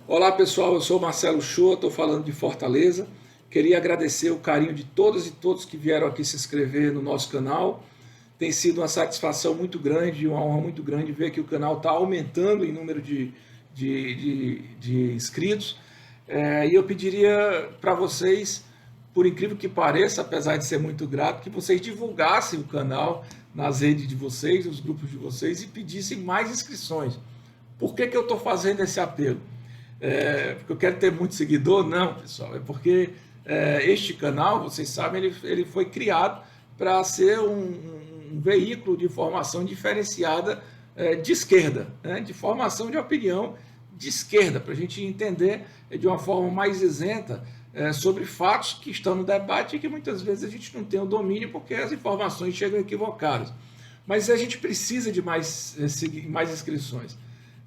Olá pessoal, eu sou Marcelo Shoa, estou falando de Fortaleza. Queria agradecer o carinho de todas e todos que vieram aqui se inscrever no nosso canal. Tem sido uma satisfação muito grande, uma honra muito grande ver que o canal está aumentando em número de inscritos. E eu pediria para vocês, por incrível que pareça, apesar de ser muito grato, que vocês divulgassem o canal nas redes de vocês, nos grupos de vocês, e pedissem mais inscrições. Por que eu estou fazendo esse apelo? Porque eu quero ter muito seguidor? Não, pessoal, é porque este canal, vocês sabem, ele foi criado para ser um veículo de informação diferenciada de esquerda, né? De formação de opinião de esquerda, para a gente entender de uma forma mais isenta sobre fatos que estão no debate e que muitas vezes a gente não tem o domínio porque as informações chegam equivocadas. Mas a gente precisa de mais inscrições.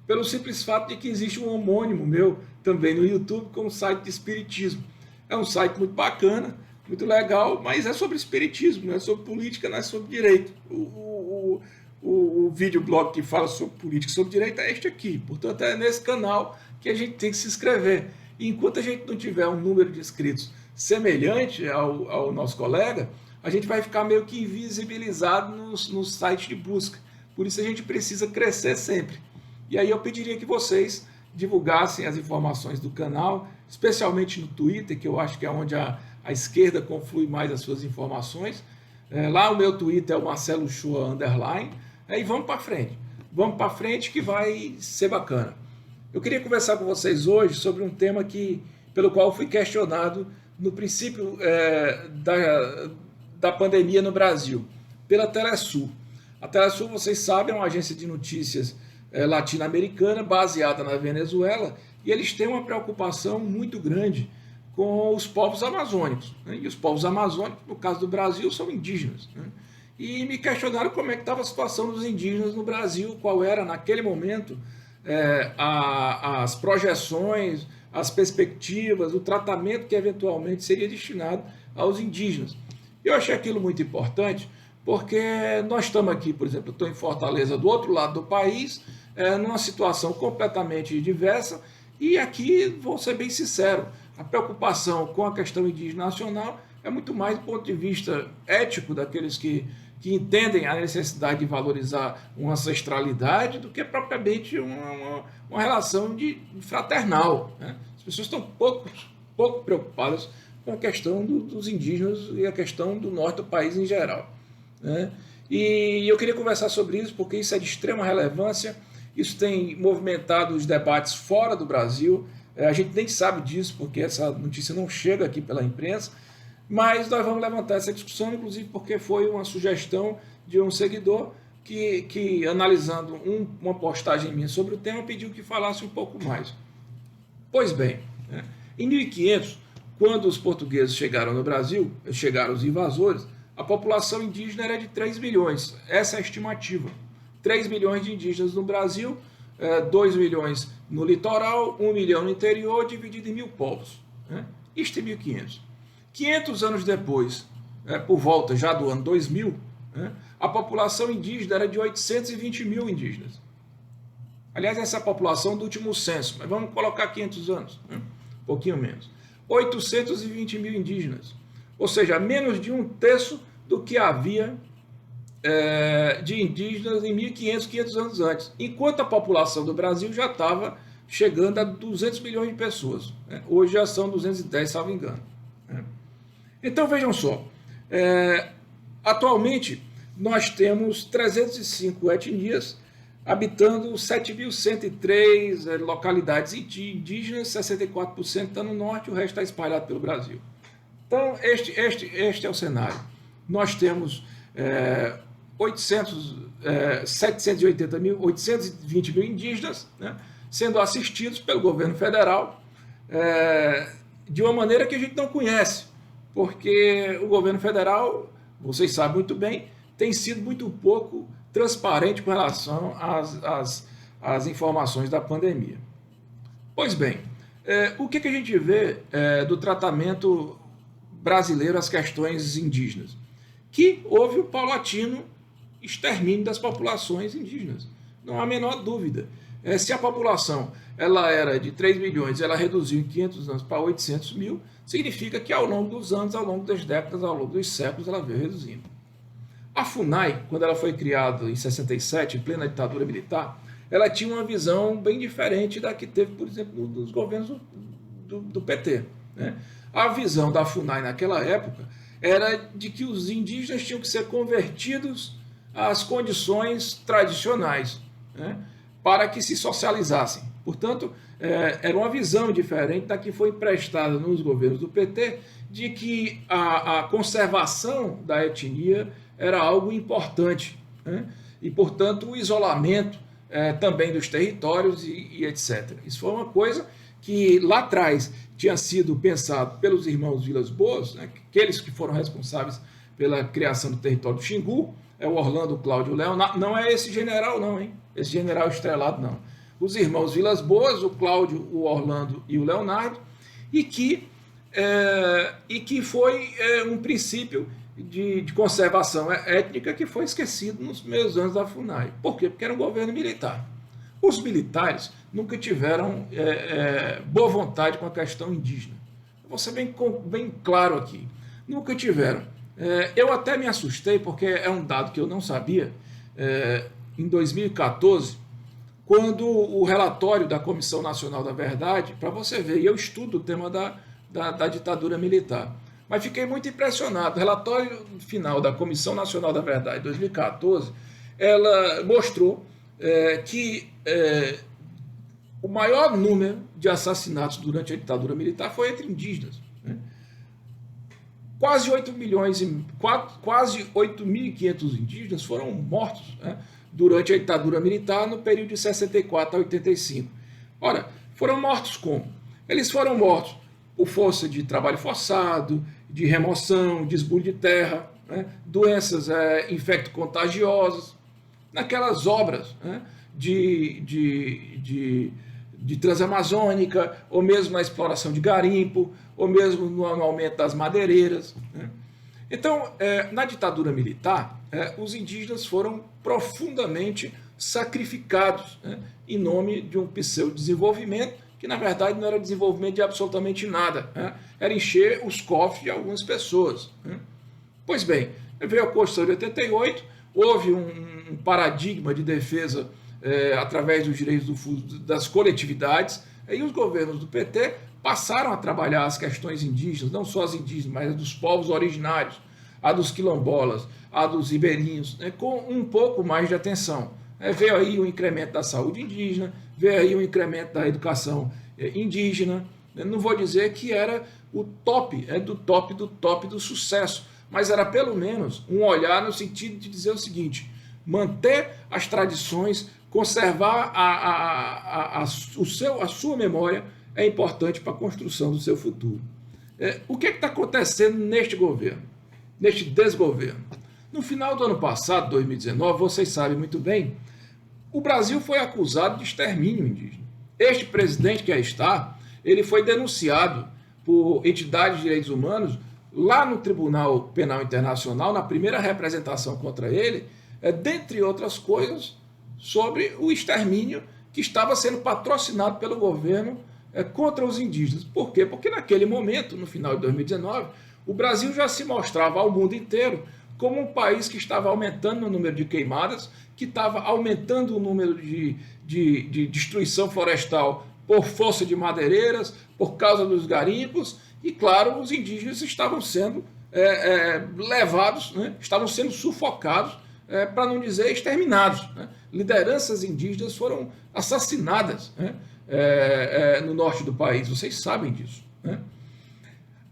Pelo simples fato de que existe um homônimo meu também no YouTube com um site de espiritismo. É um site muito bacana, muito legal, mas é sobre espiritismo, não é sobre política, não é sobre direito. O videoblog que fala sobre política e sobre direito é este aqui. Portanto, é nesse canal que a gente tem que se inscrever. E enquanto a gente não tiver um número de inscritos semelhante ao nosso colega, a gente vai ficar meio que invisibilizado nos sites de busca. Por isso a gente precisa crescer sempre. E aí eu pediria que vocês divulgassem as informações do canal, especialmente no Twitter, que eu acho que é onde a esquerda conflui mais as suas informações. Lá o meu Twitter é o Marcelo Shoa _ e vamos para frente. Vamos para frente que vai ser bacana. Eu queria conversar com vocês hoje sobre um tema pelo qual eu fui questionado no princípio da pandemia no Brasil, pela Telesul. A Telesul, vocês sabem, é uma agência de notícias latino-americana, baseada na Venezuela, e eles têm uma preocupação muito grande com os povos amazônicos, né? E os povos amazônicos, no caso do Brasil, são indígenas, né? E me questionaram como é que estava a situação dos indígenas no Brasil, qual era, naquele momento, as projeções, as perspectivas, o tratamento que eventualmente seria destinado aos indígenas. Eu achei aquilo muito importante, porque nós estamos aqui, por exemplo, eu estou em Fortaleza, do outro lado do país, numa situação completamente diversa, e aqui, vou ser bem sincero, a preocupação com a questão indígena nacional é muito mais do ponto de vista ético daqueles que entendem a necessidade de valorizar uma ancestralidade do que propriamente uma relação fraternal, né? As pessoas estão pouco preocupadas com a questão dos indígenas e a questão do norte do país em geral, né? E eu queria conversar sobre isso porque isso é de extrema relevância, isso tem movimentado os debates fora do Brasil. A gente nem sabe disso porque essa notícia não chega aqui pela imprensa, mas nós vamos levantar essa discussão, inclusive porque foi uma sugestão de um seguidor que analisando uma postagem minha sobre o tema, pediu que falasse um pouco mais. Pois bem, né? Em 1500, quando os portugueses chegaram no Brasil, chegaram os invasores, a população indígena era de 3 milhões, essa é a estimativa. 3 milhões de indígenas no Brasil, 2 milhões no litoral, 1 milhão no interior, dividido em 1000 povos, né? Isto em 1500. 500 anos depois, por volta já do ano 2000, né, a população indígena era de 820 mil indígenas. Aliás, essa é a população do último censo, mas vamos colocar 500 anos, né, um pouquinho menos. 820 mil indígenas, ou seja, menos de 1/3 do que havia de indígenas em 1500, 500 anos antes, enquanto a população do Brasil já estava chegando a 200 milhões de pessoas, né? Hoje já são 210, salvo engano, né? Então vejam só, atualmente nós temos 305 etnias, habitando 7.103 localidades indígenas, 64% está no norte, o resto está espalhado pelo Brasil. Então este é o cenário. Nós temos 820 mil indígenas, né, sendo assistidos pelo governo federal de uma maneira que a gente não conhece, porque o governo federal, vocês sabem muito bem, tem sido muito pouco transparente com relação às informações da pandemia. Pois bem, o que a gente vê do tratamento brasileiro às questões indígenas? Que houve o paulatino extermínio das populações indígenas. Não há a menor dúvida. Se a população ela era de 3 milhões, ela reduziu em 500 anos para 800 mil, significa que ao longo dos anos, ao longo das décadas, ao longo dos séculos, ela veio reduzindo. A FUNAI, quando ela foi criada em 67, em plena ditadura militar, ela tinha uma visão bem diferente da que teve, por exemplo, dos governos do PT. Né? A visão da FUNAI naquela época era de que os indígenas tinham que ser convertidos às condições tradicionais, né? Para que se socializassem. Portanto, era uma visão diferente da que foi emprestada nos governos do PT, de que a conservação da etnia era algo importante, né? E, portanto, o isolamento também dos territórios e etc. Isso foi uma coisa que lá atrás tinha sido pensado pelos irmãos Vilas Boas, né? Aqueles que foram responsáveis pela criação do território do Xingu, o Orlando Cláudio Leão, não é esse general não, hein? Esse general estrelado não. Os irmãos Vilas Boas, o Cláudio, o Orlando e o Leonardo, e que foi um princípio de conservação étnica que foi esquecido nos primeiros anos da FUNAI. Por quê? Porque era um governo militar. Os militares nunca tiveram boa vontade com a questão indígena. Vou ser bem claro aqui. Nunca tiveram. Eu até me assustei, porque é um dado que eu não sabia, em 2014, quando o relatório da Comissão Nacional da Verdade, para você ver, e eu estudo o tema da ditadura militar, mas fiquei muito impressionado. O relatório final da Comissão Nacional da Verdade, de 2014, ela mostrou que o maior número de assassinatos durante a ditadura militar foi entre indígenas. Né? Quase 8.500 indígenas foram mortos, né, durante a ditadura militar no período de 64 a 85. Ora, foram mortos como? Eles foram mortos por força de trabalho forçado, de remoção, desbulho de terra, né, doenças infecto-contagiosas, naquelas obras, né, de transamazônica, ou mesmo na exploração de garimpo, ou mesmo no aumento das madeireiras. Né? Então, na ditadura militar, os indígenas foram profundamente sacrificados, né, em nome de um pseudo-desenvolvimento, que na verdade não era desenvolvimento de absolutamente nada, né? Era encher os cofres de algumas pessoas. Né? Pois bem, veio a Constituição de 88, houve um paradigma de defesa através dos direitos das coletividades, e os governos do PT passaram a trabalhar as questões indígenas, não só as indígenas, mas as dos povos originários, a dos quilombolas, a dos ribeirinhos, né, com um pouco mais de atenção. Veio aí o incremento da saúde indígena, veio aí o incremento da educação indígena. Não vou dizer que era o top, do sucesso, mas era pelo menos um olhar no sentido de dizer o seguinte: manter as tradições, conservar a sua memória é importante para a construção do seu futuro. O que está acontecendo neste governo, neste desgoverno? No final do ano passado, 2019, vocês sabem muito bem, o Brasil foi acusado de extermínio indígena. Este presidente que aí está, ele foi denunciado por entidades de direitos humanos lá no Tribunal Penal Internacional, na primeira representação contra ele, dentre outras coisas, sobre o extermínio que estava sendo patrocinado pelo governo contra os indígenas. Por quê? Porque naquele momento, no final de 2019, o Brasil já se mostrava ao mundo inteiro como um país que estava aumentando o número de queimadas, que estava aumentando o número de destruição florestal por força de madeireiras, por causa dos garimpos, e claro, os indígenas estavam sendo levados, né, estavam sendo sufocados, para não dizer exterminados. Né? Lideranças indígenas foram assassinadas, né, no norte do país, vocês sabem disso. Né?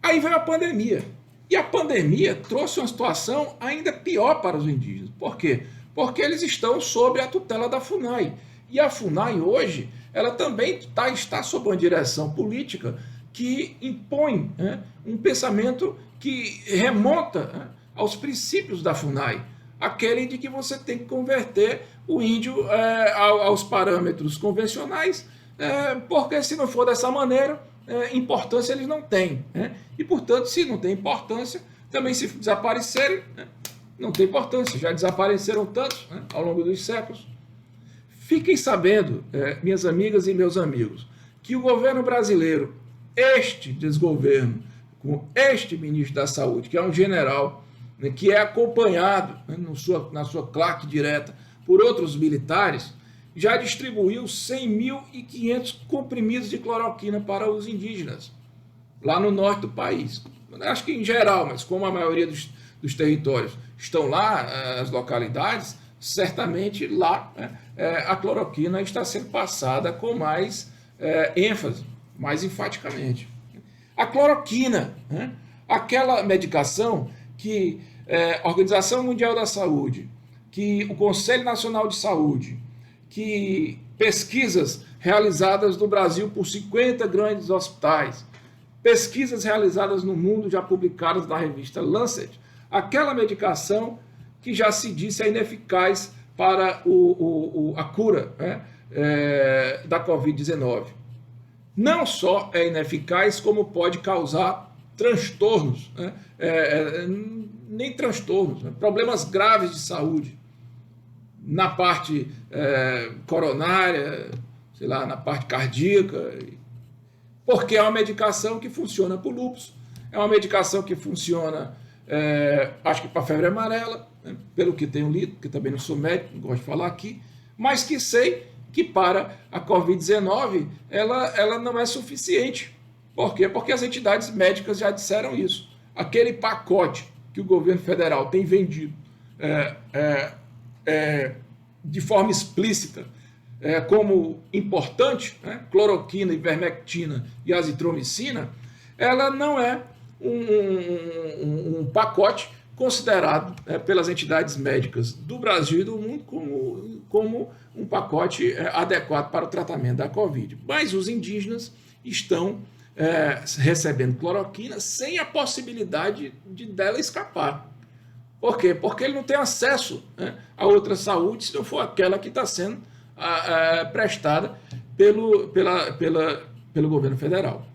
Aí veio a pandemia. E a pandemia trouxe uma situação ainda pior para os indígenas. Por quê? Porque eles estão sob a tutela da FUNAI. E a FUNAI hoje, ela também está sob uma direção política que impõe, né, um pensamento que remonta, né, aos princípios da FUNAI. Aquele de que você tem que converter o índio aos parâmetros convencionais, porque se não for dessa maneira, importância eles não têm. Né? E, portanto, se não tem importância, também se desaparecerem, né, não tem importância. Já desapareceram tantos, né, ao longo dos séculos. Fiquem sabendo, minhas amigas e meus amigos, que o governo brasileiro, este desgoverno, com este ministro da Saúde, que é um general, né, que é acompanhado, né, na sua claque direta por outros militares, já distribuiu 100.500 comprimidos de cloroquina para os indígenas, lá no norte do país. Acho que em geral, mas como a maioria dos territórios estão lá, as localidades, certamente lá a cloroquina está sendo passada com mais ênfase, mais enfaticamente. A cloroquina, né, aquela medicação que a Organização Mundial da Saúde, que o Conselho Nacional de Saúde, que pesquisas realizadas no Brasil por 50 grandes hospitais, pesquisas realizadas no mundo já publicadas na revista Lancet, aquela medicação que já se disse é ineficaz para a cura, né, da Covid-19. Não só é ineficaz, como pode causar transtornos, né, nem transtornos, né, problemas graves de saúde, na parte coronária, sei lá, na parte cardíaca, porque é uma medicação que funciona para o lúpus, é uma medicação que funciona, acho que para a febre amarela, né, pelo que tenho lido, que também não sou médico, não gosto de falar aqui, mas que sei que para a Covid-19 ela não é suficiente. Por quê? Porque as entidades médicas já disseram isso. Aquele pacote que o governo federal tem vendido de forma explícita como importante, né, cloroquina, ivermectina e azitromicina, ela não é um pacote considerado pelas entidades médicas do Brasil e do mundo como um pacote adequado para o tratamento da Covid. Mas os indígenas estão recebendo cloroquina sem a possibilidade dela escapar. Por quê? Porque ele não tem acesso, né, a outra saúde se não for aquela que está sendo prestada pelo governo federal.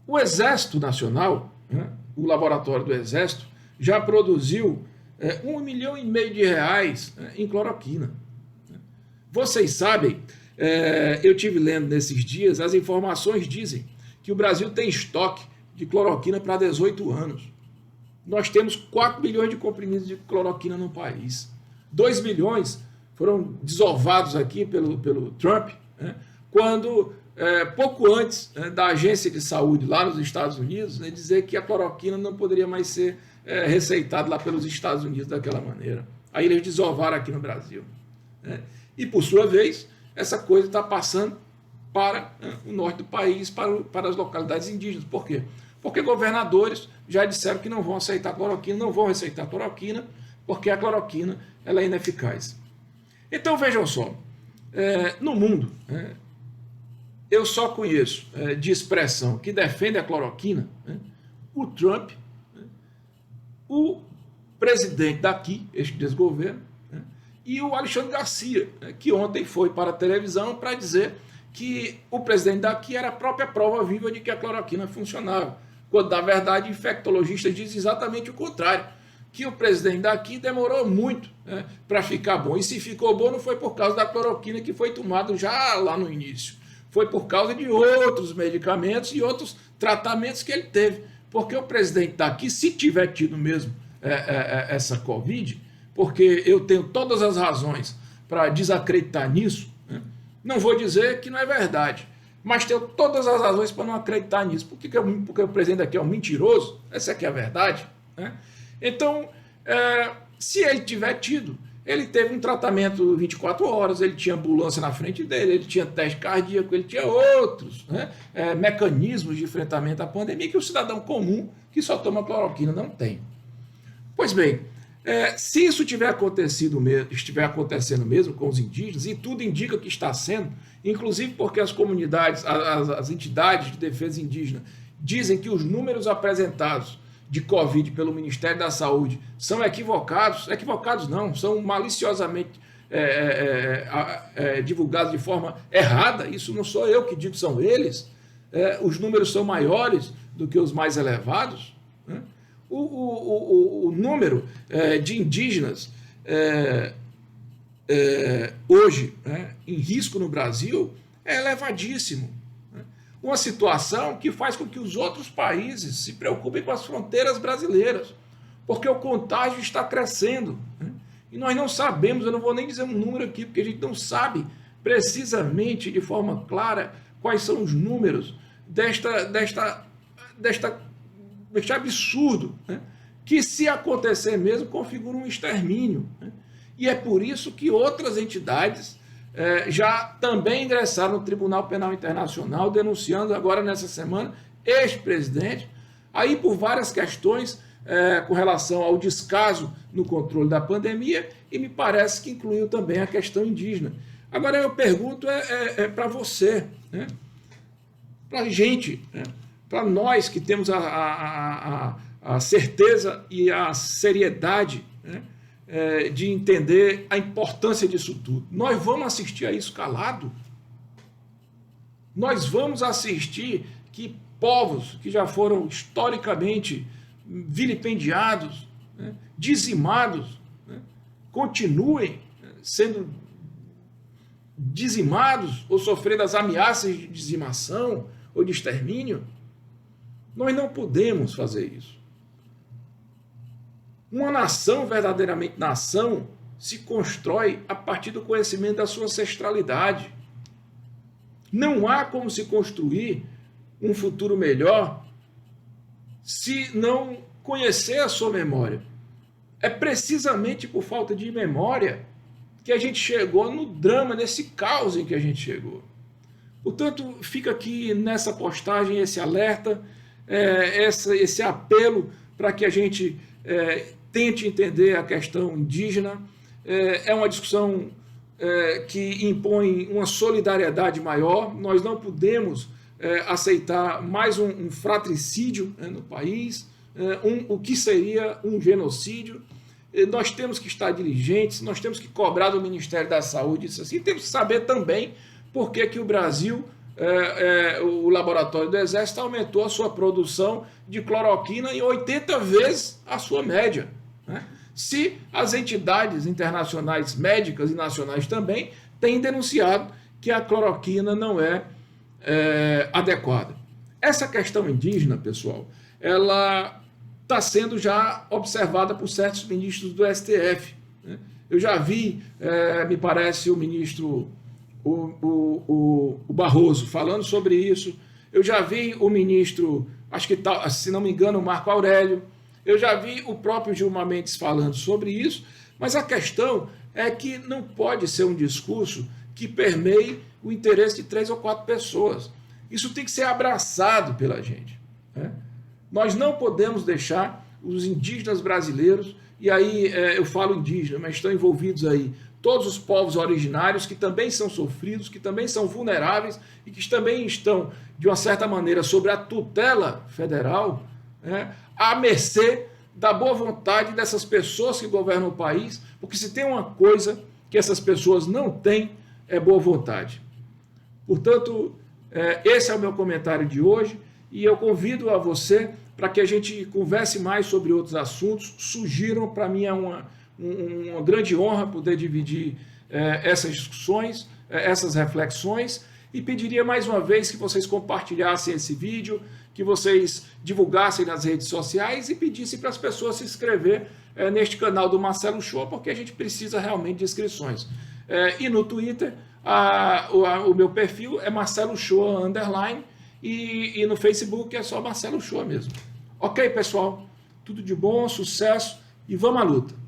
O Exército Nacional, né, o laboratório do Exército, já produziu R$1,5 milhão em cloroquina. Vocês sabem, eu tive lendo nesses dias, as informações dizem que o Brasil tem estoque de cloroquina para 18 anos. Nós temos 4 bilhões de comprimidos de cloroquina no país. 2 bilhões foram desovados aqui pelo Trump, né, quando, pouco antes da agência de saúde lá nos Estados Unidos, né, dizer que a cloroquina não poderia mais ser receitada lá pelos Estados Unidos daquela maneira. Aí eles desovaram aqui no Brasil. Né, e, por sua vez, essa coisa está passando para o norte do país, para as localidades indígenas. Por quê? Porque governadores já disseram que não vão aceitar cloroquina, não vão receitar cloroquina, porque a cloroquina ela é ineficaz. Então, vejam só, no mundo, eu só conheço de expressão que defende a cloroquina, o Trump, o presidente daqui, este desgoverno, e o Alexandre Garcia, que ontem foi para a televisão para dizer que o presidente daqui era a própria prova viva de que a cloroquina funcionava, quando, na verdade, infectologistas dizem exatamente o contrário, que o presidente daqui demorou muito para ficar bom. E se ficou bom não foi por causa da cloroquina que foi tomado já lá no início. Foi por causa de outros medicamentos e outros tratamentos que ele teve. Porque o presidente daqui, se tiver tido mesmo essa Covid, porque eu tenho todas as razões para desacreditar nisso, né? Não vou dizer que não é verdade, mas tenho todas as razões para não acreditar nisso. Porque o presidente aqui é um mentiroso, essa aqui é a verdade, né? Então, se ele tiver tido, ele teve um tratamento 24 horas, ele tinha ambulância na frente dele, ele tinha teste cardíaco, ele tinha outros, né, mecanismos de enfrentamento à pandemia que o cidadão comum que só toma cloroquina não tem. Pois bem, se isso estiver acontecendo mesmo com os indígenas, e tudo indica que está sendo, inclusive porque as comunidades, as entidades de defesa indígena dizem que os números apresentados de Covid pelo Ministério da Saúde são equivocados não, são maliciosamente divulgados de forma errada. Isso não sou eu que digo, são eles. Os números são maiores do que os mais elevados, né? O número de indígenas hoje, né, em risco no Brasil é elevadíssimo. Né? Uma situação que faz com que os outros países se preocupem com as fronteiras brasileiras, porque o contágio está crescendo. Né? E nós não sabemos, eu não vou nem dizer um número aqui, porque a gente não sabe precisamente, de forma clara, quais são os números deste absurdo, né? Que, se acontecer mesmo, configura um extermínio. Né? E é por isso que outras entidades já também ingressaram no Tribunal Penal Internacional, denunciando agora nessa semana ex-presidente, aí por várias questões com relação ao descaso no controle da pandemia, e me parece que incluiu também a questão indígena. Agora eu pergunto para você, né? Para a gente, né? Para nós que temos a certeza e a seriedade, né? De entender a importância disso tudo. Nós vamos assistir a isso calado? Nós vamos assistir que povos que já foram historicamente vilipendiados, né? Dizimados, né? Continuem sendo dizimados ou sofrendo as ameaças de dizimação ou de extermínio? Nós não podemos fazer isso. Uma nação, verdadeiramente nação, se constrói a partir do conhecimento da sua ancestralidade. Não há como se construir um futuro melhor se não conhecer a sua memória. É precisamente por falta de memória que a gente chegou no drama, nesse caos em que a gente chegou. Portanto, fica aqui nessa postagem esse alerta, esse apelo para que a gente tente entender a questão indígena. É uma discussão que impõe uma solidariedade maior. Nós não podemos aceitar mais um fratricídio no país, o que seria um genocídio. Nós temos que estar diligentes, nós temos que cobrar do Ministério da Saúde isso assim. Temos que saber também por que o Brasil, o laboratório do Exército, aumentou a sua produção de cloroquina em 80 vezes a sua média. Né? Se as entidades internacionais médicas e nacionais também têm denunciado que a cloroquina não é adequada. Essa questão indígena, pessoal, ela está sendo já observada por certos ministros do STF. Né? Eu já vi, me parece, o ministro o Barroso falando sobre isso. Eu já vi o ministro, acho que, se não me engano, o Marco Aurélio. Eu já vi o próprio Gilmar Mendes falando sobre isso, mas a questão é que não pode ser um discurso que permeie o interesse de 3 ou 4 pessoas. Isso tem que ser abraçado pela gente. Né? Nós não podemos deixar os indígenas brasileiros, e aí eu falo indígena, mas estão envolvidos aí todos os povos originários que também são sofridos, que também são vulneráveis e que também estão, de uma certa maneira, sob a tutela federal, né, à mercê da boa vontade dessas pessoas que governam o país, porque se tem uma coisa que essas pessoas não têm, é boa vontade. Portanto, esse é o meu comentário de hoje, e eu convido a você para que a gente converse mais sobre outros assuntos. Sugiram, para mim é uma grande honra poder dividir essas discussões, essas reflexões, e pediria mais uma vez que vocês compartilhassem esse vídeo, que vocês divulgassem nas redes sociais e pedissem para as pessoas se inscrever neste canal do Marcelo Shoa, porque a gente precisa realmente de inscrições. E no Twitter, o meu perfil é Marcelo Shoa _ e no Facebook é só Marcelo Shoa mesmo. Ok, pessoal? Tudo de bom, sucesso e vamos à luta!